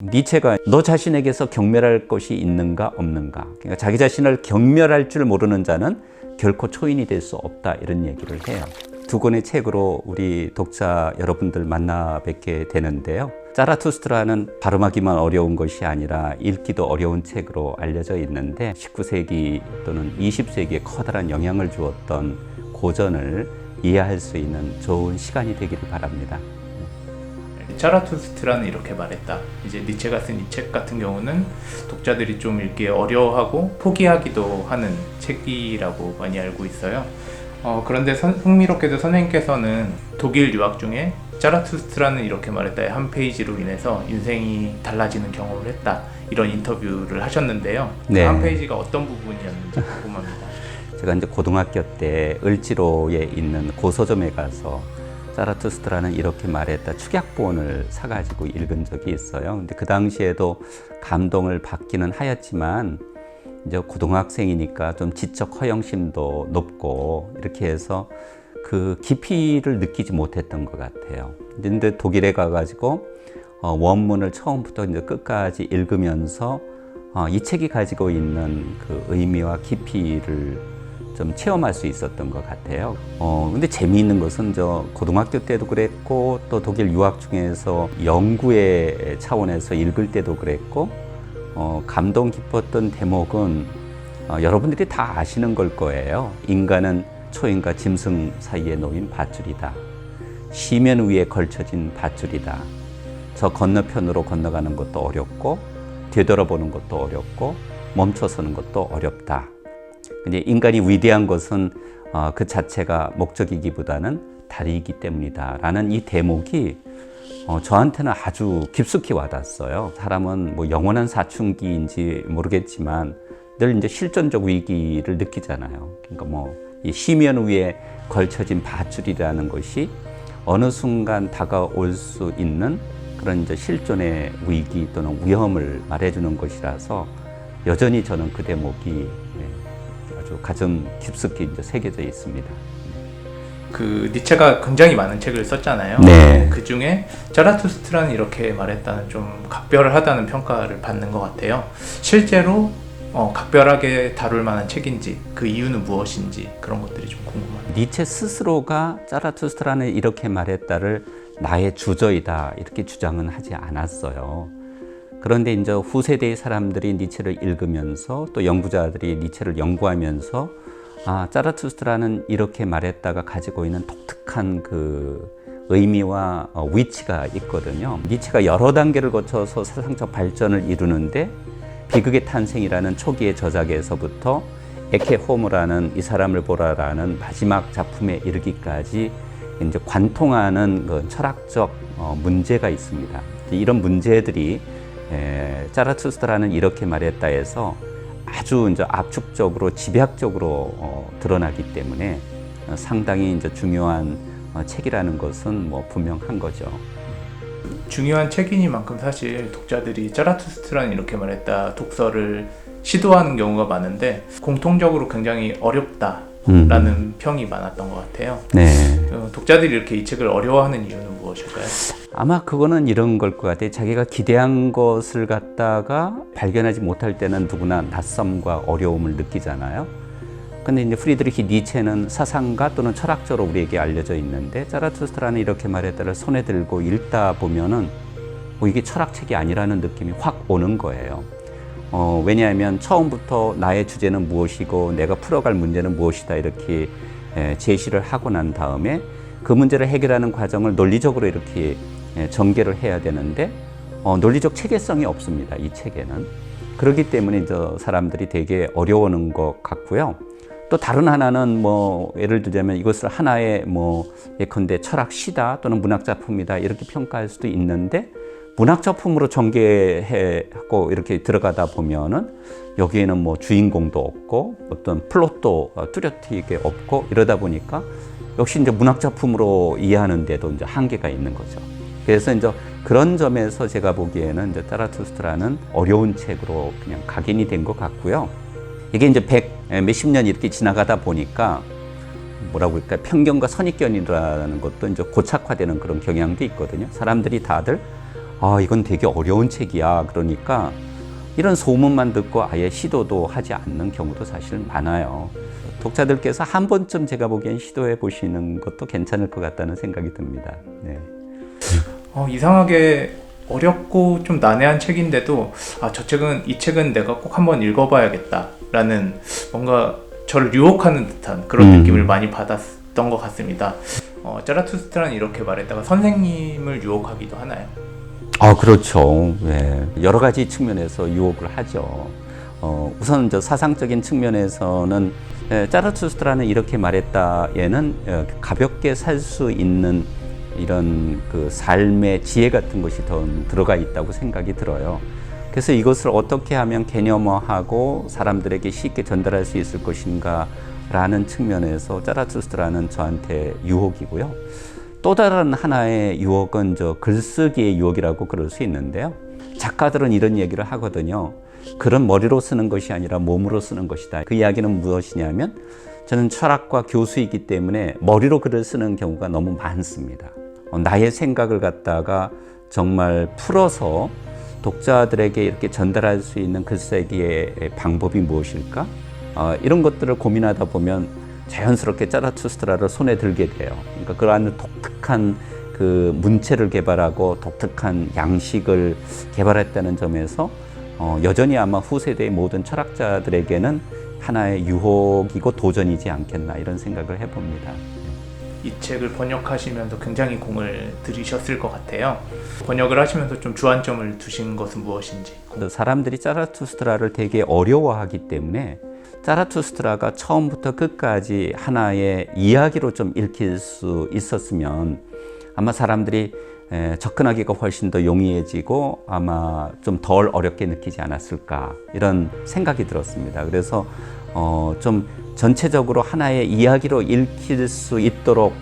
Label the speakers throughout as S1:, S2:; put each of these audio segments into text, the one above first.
S1: 니체가 너 자신에게서 경멸할 것이 있는가 없는가, 그러니까 자기 자신을 경멸할 줄 모르는 자는 결코 초인이 될 수 없다, 이런 얘기를 해요. 두 권의 책으로 우리 독자 여러분들 만나 뵙게 되는데요. 자라투스트라는 발음하기만 어려운 것이 아니라 읽기도 어려운 책으로 알려져 있는데 19세기 또는 20세기에 커다란 영향을 주었던 고전을 이해할 수 있는 좋은 시간이 되기를 바랍니다.
S2: 자라투스트라는 이렇게 말했다. 이제 니체가 쓴 이 책 같은 경우는 독자들이 좀 읽기 어려워하고 포기하기도 하는 책이라고 많이 알고 있어요. 그런데 흥미롭게도 선생님께서는 독일 유학 중에 자라투스트라는 이렇게 말했다의 한 페이지로 인해서 인생이 달라지는 경험을 했다, 이런 인터뷰를 하셨는데요.
S1: 네.
S2: 그 한 페이지가 어떤 부분이었는지 궁금합니다.
S1: 제가 이제 고등학교 때 을지로에 있는 고서점에 가서 자라투스트라는 이렇게 말했다 축약본을 사가지고 읽은 적이 있어요. 근데 그 당시에도 감동을 받기는 하였지만 이제 고등학생이니까 좀 지적 허영심도 높고 이렇게 해서 그 깊이를 느끼지 못했던 것 같아요. 근데 독일에 가가지고 원문을 처음부터 이제 끝까지 읽으면서 이 책이 가지고 있는 그 의미와 깊이를 좀 체험할 수 있었던 것 같아요. 근데 재미있는 것은 저 고등학교 때도 그랬고 또 독일 유학 중에서 연구의 차원에서 읽을 때도 그랬고 감동 깊었던 대목은 여러분들이 다 아시는 걸 거예요. 인간은 초인과 짐승 사이에 놓인 밧줄이다. 시면 위에 걸쳐진 밧줄이다. 저 건너편으로 건너가는 것도 어렵고 되돌아보는 것도 어렵고 멈춰서는 것도 어렵다. 근데 인간이 위대한 것은 그 자체가 목적이기보다는 다리이기 때문이다 라는 이 대목이 저한테는 아주 깊숙이 와닿았어요. 사람은 뭐 영원한 사춘기인지 모르겠지만 늘 이제 실존적 위기를 느끼잖아요. 그러니까 뭐 이 시면 위에 걸쳐진 밧줄이라는 것이 어느 순간 다가올 수 있는 그런 이제 실존의 위기 또는 위험을 말해주는 것이라서 여전히 저는 그 대목이 아주 가슴 깊숙이 이제 새겨져 있습니다.
S2: 그 니체가 굉장히 많은 책을 썼잖아요.
S1: 네.
S2: 그 중에 자라투스트라는 이렇게 말했다는 좀 각별하다는 평가를 받는 것 같아요. 실제로 각별하게 다룰 만한 책인지 그 이유는 무엇인지 그런 것들이 좀 궁금합니다.
S1: 니체 스스로가 자라투스트라는 이렇게 말했다를 나의 주저이다 이렇게 주장은 하지 않았어요. 그런데 이제 후세대의 사람들이 니체를 읽으면서 또 연구자들이 니체를 연구하면서 자라투스트라는 이렇게 말했다가 가지고 있는 독특한 그 의미와 위치가 있거든요. 니체가 여러 단계를 거쳐서 사상적 발전을 이루는데 비극의 탄생이라는 초기의 저작에서부터 에케 호모라는 이 사람을 보라라는 마지막 작품에 이르기까지 이제 관통하는 그 철학적 문제가 있습니다. 이런 문제들이 자라투스트라는 이렇게 말했다 해서 아주 이제 압축적으로 집약적으로 드러나기 때문에 상당히 이제 중요한 책이라는 것은 뭐 분명한 거죠.
S2: 중요한 책이니만큼 사실 독자들이 자라투스트라는 이렇게 말했다 독서를 시도하는 경우가 많은데 공통적으로 굉장히 어렵다라는 평이 많았던 것 같아요.
S1: 네.
S2: 독자들이 이렇게 이 책을 어려워하는 이유는 무엇일까요?
S1: 아마 그거는 이런 걸 것 같아요. 자기가 기대한 것을 갖다가 발견하지 못할 때는 누구나 낯섦과 어려움을 느끼잖아요. 근데 이제 프리드리히 니체는 사상가 또는 철학자로 우리에게 알려져 있는데 자라투스트라는 이렇게 말했다를 손에 들고 읽다 보면은 이게 철학책이 아니라는 느낌이 확 오는 거예요. 왜냐하면 처음부터 나의 주제는 무엇이고 내가 풀어갈 문제는 무엇이다 이렇게 제시를 하고 난 다음에 그 문제를 해결하는 과정을 논리적으로 이렇게 전개를 해야 되는데 논리적 체계성이 없습니다. 이 책에는. 그렇기 때문에 사람들이 되게 어려워하는 것 같고요. 또 다른 하나는 뭐 예를 들자면 이것을 하나의 뭐 예컨대 철학 시다 또는 문학 작품이다 이렇게 평가할 수도 있는데 문학 작품으로 전개하고 이렇게 들어가다 보면은 여기에는 뭐 주인공도 없고 어떤 플롯도 뚜렷하게 없고 이러다 보니까 역시 이제 문학 작품으로 이해하는데도 이제 한계가 있는 거죠. 그래서 이제 그런 점에서 제가 보기에는 이제 자라투스트라는 어려운 책으로 그냥 각인이 된 것 같고요. 이게 이제 몇십 년 이렇게 지나가다 보니까 뭐라고 할까 편견과 선입견이라는 것도 이제 고착화되는 그런 경향도 있거든요. 사람들이 다들 아, 이건 되게 어려운 책이야. 그러니까 이런 소문만 듣고 아예 시도도 하지 않는 경우도 사실 많아요. 독자들께서 한 번쯤 제가 보기엔 시도해 보시는 것도 괜찮을 것 같다는 생각이 듭니다. 네.
S2: 이상하게 어렵고 좀 난해한 책인데도 이 책은 내가 꼭 한번 읽어봐야겠다라는 뭔가 저를 유혹하는 듯한 그런 느낌을 많이 받았던 것 같습니다. 자라투스트라는 이렇게 말했다가 선생님을 유혹하기도 하나요?
S1: 그렇죠. 네. 여러 가지 측면에서 유혹을 하죠. 우선 사상적인 측면에서는 자라투스트라는 이렇게 말했다에는 가볍게 살 수 있는 이런 그 삶의 지혜 같은 것이 더 들어가 있다고 생각이 들어요. 그래서 이것을 어떻게 하면 개념화하고 사람들에게 쉽게 전달할 수 있을 것인가 라는 측면에서 자라투스트라는 저한테 유혹이고요. 또 다른 하나의 유혹은 글쓰기의 유혹이라고 그럴 수 있는데요. 작가들은 이런 얘기를 하거든요. 글은 머리로 쓰는 것이 아니라 몸으로 쓰는 것이다. 그 이야기는 무엇이냐면 저는 철학과 교수이기 때문에 머리로 글을 쓰는 경우가 너무 많습니다. 나의 생각을 갖다가 정말 풀어서 독자들에게 이렇게 전달할 수 있는 글쓰기의 방법이 무엇일까? 이런 것들을 고민하다 보면 자연스럽게 자라투스트라를 손에 들게 돼요. 그러니까 그러한 독특한 그 문체를 개발하고 독특한 양식을 개발했다는 점에서 여전히 아마 후세대의 모든 철학자들에게는 하나의 유혹이고 도전이지 않겠나 이런 생각을 해봅니다.
S2: 이 책을 번역하시면서 굉장히 공을 들이셨을 것 같아요. 번역을 하시면서 좀 주안점을 두신 것은 무엇인지.
S1: 사람들이 자라투스트라를 되게 어려워하기 때문에 자라투스트라가 처음부터 끝까지 하나의 이야기로 좀 읽힐 수 있었으면 아마 사람들이 접근하기가 훨씬 더 용이해지고 아마 좀 덜 어렵게 느끼지 않았을까 이런 생각이 들었습니다. 그래서 좀 전체적으로 하나의 이야기로 읽힐 수 있도록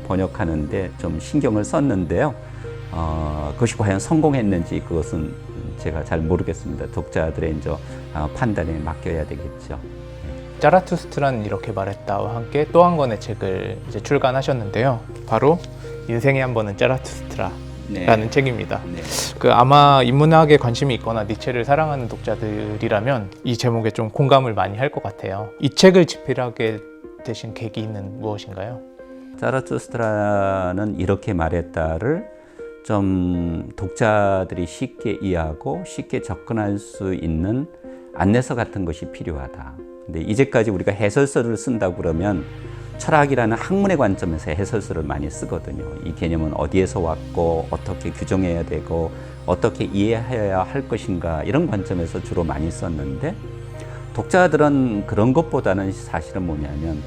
S1: 번역하는데 좀 신경을 썼는데요. 그것이 과연 성공했는지 그것은 제가 잘 모르겠습니다. 독자들의 판단에 맡겨야 되겠죠.
S2: 자라투스트라는 이렇게 말했다와 함께 또 한 권의 책을 이제 출간하셨는데요. 바로 인생에 한 번은 자라투스트라라는 책입니다.
S1: 네.
S2: 아마 인문학에 관심이 있거나 니체를 사랑하는 독자들이라면 이 제목에 좀 공감을 많이 할 것 같아요. 이 책을 집필하게 되신 계기는 무엇인가요?
S1: 자라투스트라는 이렇게 말했다를 좀 독자들이 쉽게 이해하고 쉽게 접근할 수 있는 안내서 같은 것이 필요하다. 근데 이제까지 우리가 해설서를 쓴다고 그러면 철학이라는 학문의 관점에서 해설서를 많이 쓰거든요. 이 개념은 어디에서 왔고 어떻게 규정해야 되고 어떻게 이해해야 할 것인가 이런 관점에서 주로 많이 썼는데 독자들은 그런 것보다는 사실은 뭐냐면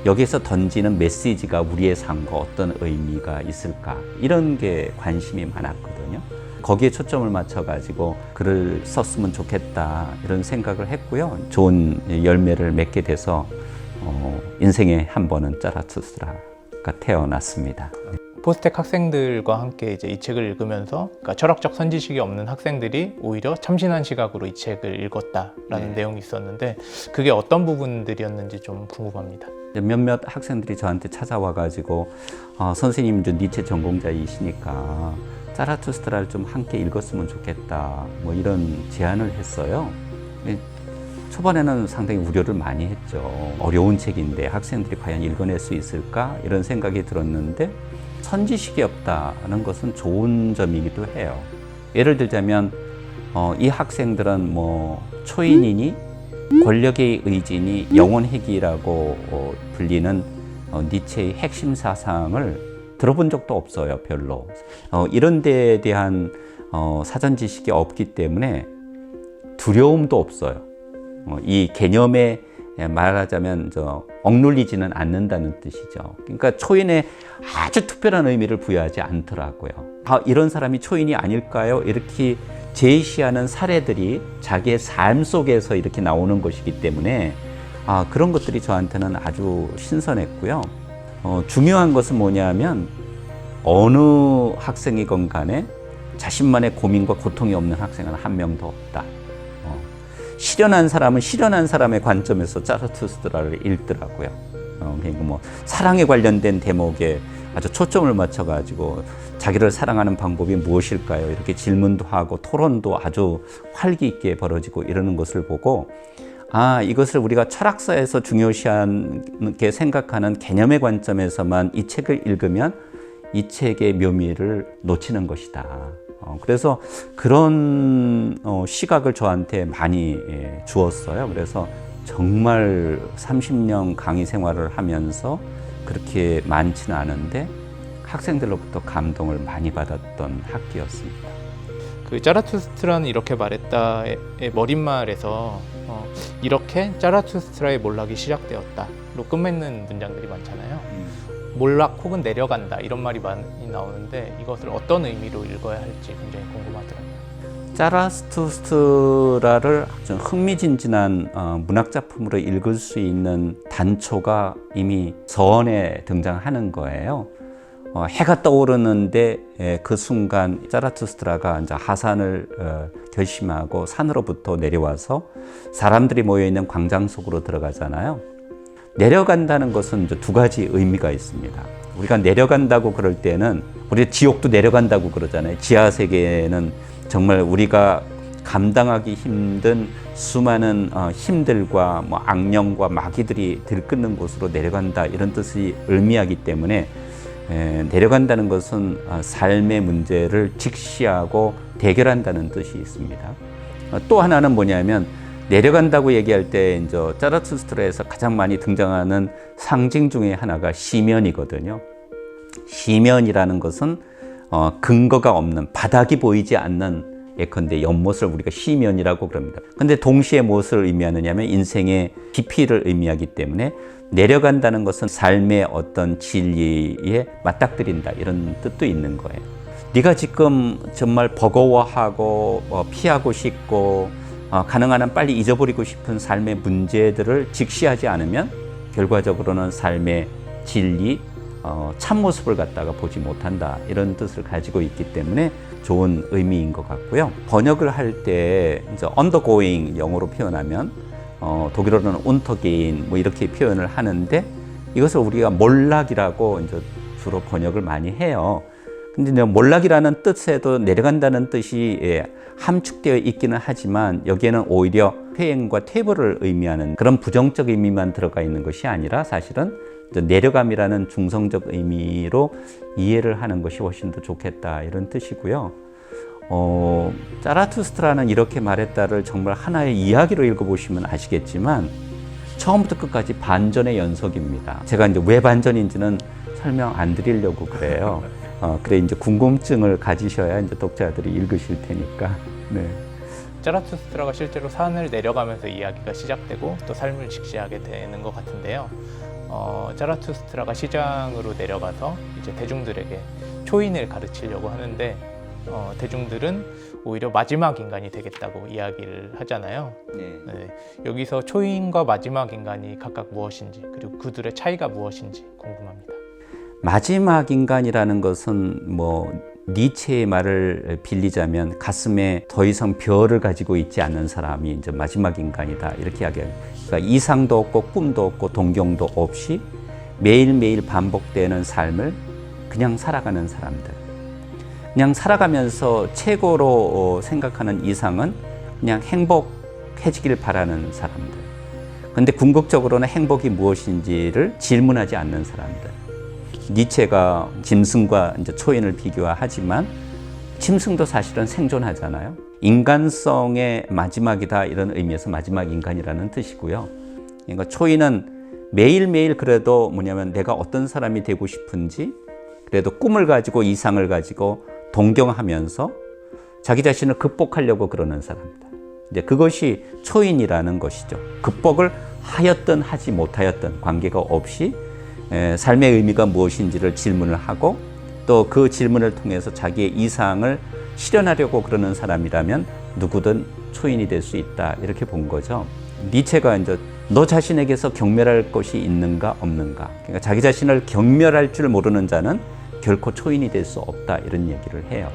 S1: 여기서 던지는 메시지가 우리의 삶과 어떤 의미가 있을까 이런 게 관심이 많았거든요. 거기에 초점을 맞춰가지고 글을 썼으면 좋겠다 이런 생각을 했고요. 좋은 열매를 맺게 돼서 인생에 한 번은 자라투스트라가 태어났습니다.
S2: 포스텍 학생들과 함께 이제 이 책을 읽으면서 철학적 선지식이 없는 학생들이 오히려 참신한 시각으로 이 책을 읽었다라는 내용이 있었는데 그게 어떤 부분들이었는지 좀 궁금합니다.
S1: 몇몇 학생들이 저한테 찾아와가지고 선생님 니체 전공자이시니까 자라투스트라를 좀 함께 읽었으면 좋겠다 뭐 이런 제안을 했어요. 초반에는 상당히 우려를 많이 했죠. 어려운 책인데 학생들이 과연 읽어낼 수 있을까 이런 생각이 들었는데 선지식이 없다는 것은 좋은 점이기도 해요. 예를 들자면 이 학생들은 뭐 초인이니 권력의 의지니 영혼회귀라고 불리는 니체의 핵심 사상을 들어본 적도 없어요. 별로. 이런 데에 대한 사전 지식이 없기 때문에 두려움도 없어요. 이 개념에 말하자면 억눌리지는 않는다는 뜻이죠. 그러니까 초인에 아주 특별한 의미를 부여하지 않더라고요. 이런 사람이 초인이 아닐까요? 이렇게 제시하는 사례들이 자기의 삶 속에서 이렇게 나오는 것이기 때문에 그런 것들이 저한테는 아주 신선했고요. 중요한 것은 뭐냐면 어느 학생이건 간에 자신만의 고민과 고통이 없는 학생은 한 명도 없다. 실현한 사람은 실현한 사람의 관점에서 자라투스트라를 읽더라고요. 그러니까 뭐 사랑에 관련된 대목에 아주 초점을 맞춰가지고 자기를 사랑하는 방법이 무엇일까요? 이렇게 질문도 하고 토론도 아주 활기 있게 벌어지고 이러는 것을 보고 이것을 우리가 철학사에서 중요시하게 생각하는 개념의 관점에서만 이 책을 읽으면 이 책의 묘미를 놓치는 것이다. 그래서 그런 시각을 저한테 많이 주었어요. 그래서 정말 30년 강의 생활을 하면서 그렇게 많지는 않은데 학생들로부터 감동을 많이 받았던 학기였습니다.
S2: 그 짜라투스트라는 이렇게 말했다의 머릿말에서 이렇게 짜라투스트라의 몰락이 시작되었다로 끝맺는 문장들이 많잖아요. 몰락 혹은 내려간다 이런 말이 많이 나오는데 이것을 어떤 의미로 읽어야 할지 굉장히 궁금하더라고요.
S1: 짜라투스트라를 좀 흥미진진한 문학 작품으로 읽을 수 있는 단초가 이미 서원에 등장하는 거예요. 해가 떠오르는데 그 순간 짜라투스트라가 이제 하산을 결심하고 산으로부터 내려와서 사람들이 모여 있는 광장 속으로 들어가잖아요. 내려간다는 것은 이제 두 가지 의미가 있습니다. 우리가 내려간다고 그럴 때는 우리 지옥도 내려간다고 그러잖아요. 지하 세계는 정말 우리가 감당하기 힘든 수많은 힘들과 뭐 악령과 마귀들이 들끓는 곳으로 내려간다 이런 뜻이 의미하기 때문에 내려간다는 것은 삶의 문제를 직시하고 대결한다는 뜻이 있습니다. 또 하나는 뭐냐면 내려간다고 얘기할 때 이제 짜라투스트라에서 가장 많이 등장하는 상징 중에 하나가 시면이거든요. 시면이라는 것은 근거가 없는 바닥이 보이지 않는 예컨대 연못을 우리가 시면이라고 그럽니다. 근데 동시에 무엇을 의미하느냐면 인생의 깊이를 의미하기 때문에 내려간다는 것은 삶의 어떤 진리에 맞닥뜨린다 이런 뜻도 있는 거예요. 네가 지금 정말 버거워하고 피하고 싶고 가능한 한 빨리 잊어버리고 싶은 삶의 문제들을 직시하지 않으면 결과적으로는 삶의 진리, 참모습을 갖다가 보지 못한다 이런 뜻을 가지고 있기 때문에 좋은 의미인 것 같고요. 번역을 할 때 이제 undergoing 영어로 표현하면 독일어로는 untergehen 뭐 이렇게 표현을 하는데 이것을 우리가 몰락이라고 이제 주로 번역을 많이 해요. 근데 몰락이라는 뜻에도 내려간다는 뜻이 함축되어 있기는 하지만 여기에는 오히려 퇴행과 퇴보를 의미하는 그런 부정적 의미만 들어가 있는 것이 아니라 사실은 내려감이라는 중성적 의미로 이해를 하는 것이 훨씬 더 좋겠다 이런 뜻이고요. 짜라투스트라는 이렇게 말했다를 정말 하나의 이야기로 읽어보시면 아시겠지만 처음부터 끝까지 반전의 연속입니다. 제가 이제 왜 반전인지는 설명 안 드리려고 그래요. 그래 이제 궁금증을 가지셔야 이제 독자들이 읽으실 테니까. 네.
S2: 짜라투스트라가 실제로 산을 내려가면서 이야기가 시작되고 또 삶을 직시하게 되는 것 같은데요. 짜라투스트라가 시장으로 내려가서 이제 대중들에게 초인을 가르치려고 하는데 대중들은 오히려 마지막 인간이 되겠다고 이야기를 하잖아요. 네. 여기서 초인과 마지막 인간이 각각 무엇인지 그리고 그들의 차이가 무엇인지 궁금합니다.
S1: 마지막 인간이라는 것은 뭐 니체의 말을 빌리자면 가슴에 더 이상 별을 가지고 있지 않는 사람이 이제 마지막 인간이다 이렇게 이야기해요. 그러니까 이상도 없고 꿈도 없고 동경도 없이 매일매일 반복되는 삶을 그냥 살아가는 사람들. 그냥 살아가면서 최고로 생각하는 이상은 그냥 행복해지길 바라는 사람들. 근데 궁극적으로는 행복이 무엇인지를 질문하지 않는 사람들. 니체가 짐승과 이제 초인을 비교하지만 짐승도 사실은 생존하잖아요. 인간성의 마지막이다 이런 의미에서 마지막 인간이라는 뜻이고요. 그러니까 초인은 매일매일 그래도 뭐냐면 내가 어떤 사람이 되고 싶은지 그래도 꿈을 가지고 이상을 가지고 동경하면서 자기 자신을 극복하려고 그러는 사람들. 이제 그것이 초인이라는 것이죠. 극복을 하였든 하지 못하였든 관계가 없이 삶의 의미가 무엇인지를 질문을 하고 또 그 질문을 통해서 자기의 이상을 실현하려고 그러는 사람이라면 누구든 초인이 될 수 있다 이렇게 본 거죠. 니체가 이제 너 자신에게서 경멸할 것이 있는가 없는가. 그러니까 자기 자신을 경멸할 줄 모르는 자는 결코 초인이 될 수 없다 이런 얘기를 해요.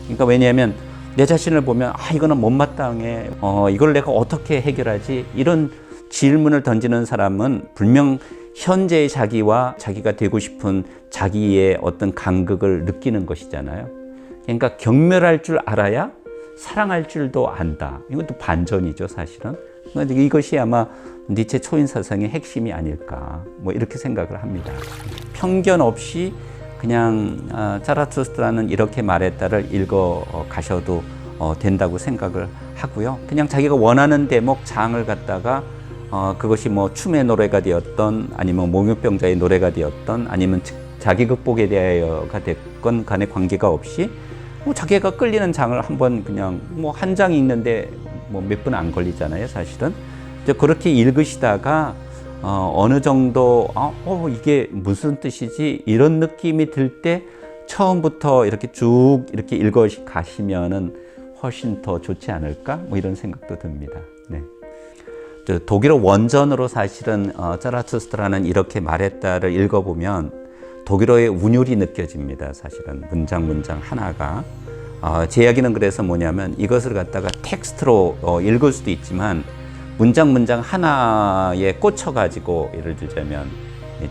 S1: 그러니까 왜냐하면 내 자신을 보면 이거는 못마땅해. 이걸 내가 어떻게 해결하지? 이런 질문을 던지는 사람은 분명 현재의 자기와 자기가 되고 싶은 자기의 어떤 간극을 느끼는 것이잖아요. 그러니까 경멸할 줄 알아야 사랑할 줄도 안다. 이것도 반전이죠, 사실은. 그러니까 이것이 아마 니체 초인 사상의 핵심이 아닐까, 뭐 이렇게 생각을 합니다. 편견 없이 그냥 자라투스트라는 이렇게 말했다를 읽어 가셔도 된다고 생각을 하고요. 그냥 자기가 원하는 대목 장을 갖다가 그것이 뭐 춤의 노래가 되었던, 아니면 몽유병자의 노래가 되었던, 아니면 자기 극복에 대하여가 됐건 간에 관계가 없이 뭐 자기가 끌리는 장을 한번 그냥 뭐 한 장 읽는데 뭐 몇 분 안 걸리잖아요, 사실은. 이제 그렇게 읽으시다가 어느 정도 이게 무슨 뜻이지 이런 느낌이 들 때 처음부터 이렇게 쭉 이렇게 읽어 가시면은 훨씬 더 좋지 않을까, 뭐 이런 생각도 듭니다. 네. 독일어 원전으로 사실은 자라투스트라는 이렇게 말했다를 읽어보면 독일어의 운율이 느껴집니다. 사실은 문장 하나가. 제 이야기는 그래서 뭐냐면 이것을 갖다가 텍스트로 읽을 수도 있지만 문장 하나에 꽂혀가지고 예를 들자면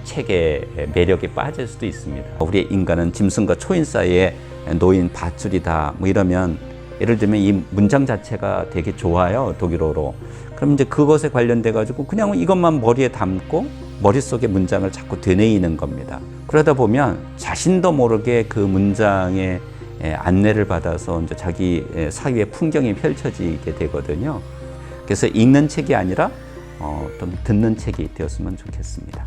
S1: 책의 매력에 빠질 수도 있습니다. 우리의 인간은 짐승과 초인 사이에 놓인 밧줄이다, 뭐 이러면 예를 들면 이 문장 자체가 되게 좋아요, 독일어로. 그럼 이제 그것에 관련돼 가지고 그냥 이것만 머리에 담고 머릿속에 문장을 자꾸 되뇌이는 겁니다. 그러다 보면 자신도 모르게 그 문장의 안내를 받아서 이제 자기 사유의 풍경이 펼쳐지게 되거든요. 그래서 읽는 책이 아니라 좀 듣는 책이 되었으면 좋겠습니다.